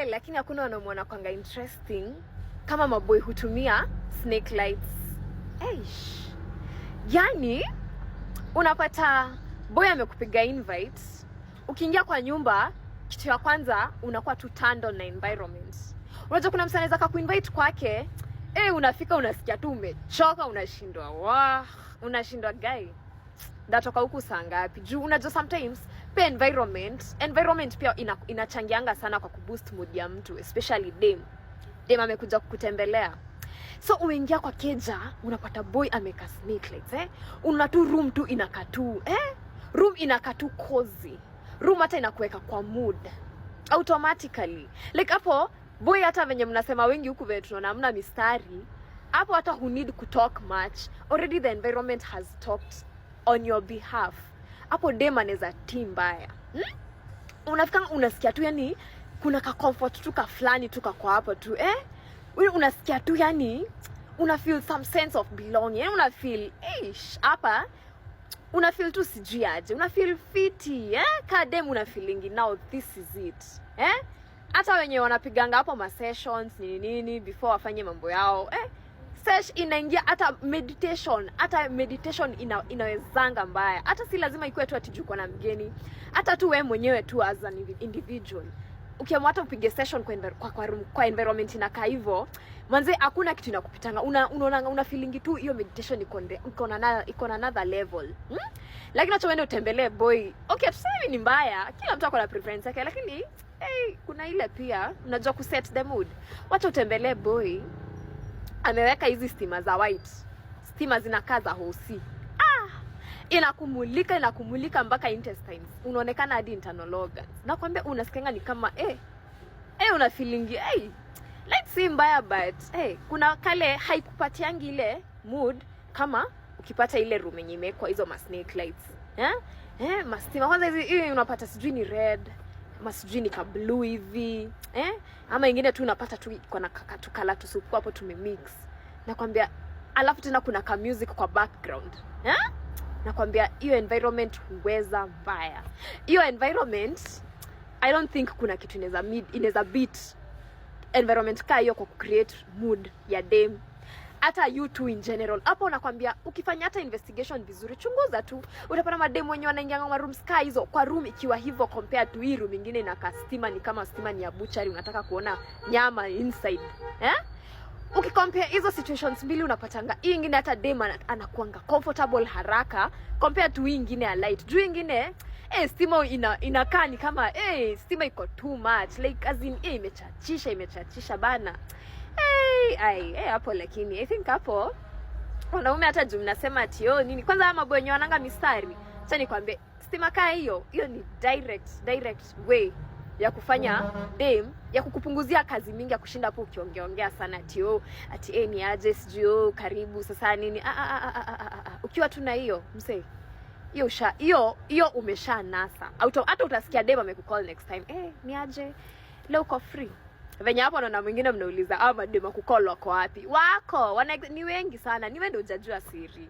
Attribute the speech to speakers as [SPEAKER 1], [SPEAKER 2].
[SPEAKER 1] Lakini hakuna wanamuona kwanga interesting kama maboy hutumia snake lights. Yani unapata boy amekupiga invite, ukiingia kwa nyumba kitu ya kwanza unakuwa tu turned on na environment. Unajua kuna msanii anaweza kuinvite kwake, unafika unasikia tu umechoka, unashindwa guy. Ndatoka huku saa ngapi? Juu unajua sometimes pia environment pia inachangianga sana kwa kuboost mood ya mtu, especially dem amekuja kukutembelea. So umeingia kwa keja, unapata boy ameka snake lights, una tu room tu inakatu, room inakatu cozy. Room hata inakuweka kwa mood automatically. Like hapo boy, hata venye mnasema wengi huku venye tunaona hamna mistari, hapo hata who need to talk much. Already the environment has talked on your behalf. Hapo dem anaweza team mbaya. Unafika unasikia tu yani kuna ka comfort tu ka flani tu kwa hapo tu, wewe unasikia tu yani una feel some sense of belonging. Yani una feel hapa una feel tu sijui aje, una feel fiti, ka dem una feeling now this is it. Hata wenye wanapiganga hapo ma sessions nini before wafanye mambo yao, sesh inaingia hata meditation inawezanga mbaya. Hata si lazima ikuwe tu atijuko na mgeni, hata tu wewe mwenyewe tu as an individual ukiamua hata upige session kwa environment inakaa hivyo, manze hakuna kitu inakupitanga. Una feeling tu hiyo meditation iko na another level. Lakini acha uende utembelee boy. Okay, tuseme ni mbaya, kila mtu ako na preference yake, lakini kuna ile pia unajua ku set the mood. Wacha utembelee boy ameweka hizi stima za white, stima zinakaa za hosi, inakumulika mpaka intestines, unaonekana hadi internal organs. Nakwambia unasikianga ni kama una feeling let's say mbaya, but kuna kale haikupatiangi ile mood kama ukipata ile room yenye imewekwa hizo ma snake lights. Mastima kwanza hizi unapata sijui ni red, masijui ni ka blue hivi, ama ingine tu unapata tu iko na kakala tusupu hapo tumemix. Nakwambia alafu tena kuna ka music kwa background. Nakwambia hiyo environment huweza mbaya. Hiyo environment I don't think kuna kitu inaweza beat environment ka hiyo kwa create mood ya dem. Hata you too in general. Hapo nakwambia ukifanya hata investigation vizuri, chunguza tu, utapata madem wenyewe wanaingia kwa rooms ka hizo, kwa room ikiwa hivyo compared to hii room nyingine na kastima ni kama stima ni ya butchery, unataka kuona nyama inside. Ukicompare hizo situations mbili, unapatanga hii nyingine hata dem anakuanga comfortable haraka compared to hii nyingine ya light. Juu nyingine stima inakaa ni kama stima iko too much, like as in imechachisha bana. Hapo lakini I think hapo wanaume hata juu mnasema ati nini, kwanza ama boy wananga mistari. Acha nikwambie stima kaa hiyo ni direct way ya kufanya dem ya kukupunguzia kazi mingi ya kushinda hapo ukiongeongea sana ati ni aje sijui karibu sasa nini. Ukiwa tu na hiyo msee, hiyo umesha nasa. Hata utasikia dem amekucall next time, ni aje leo uko free. Venye hapo naona mwingine mnauliza madem kucall wako wapi? Wako ni wengi sana, ni wewe ndio hujajua siri.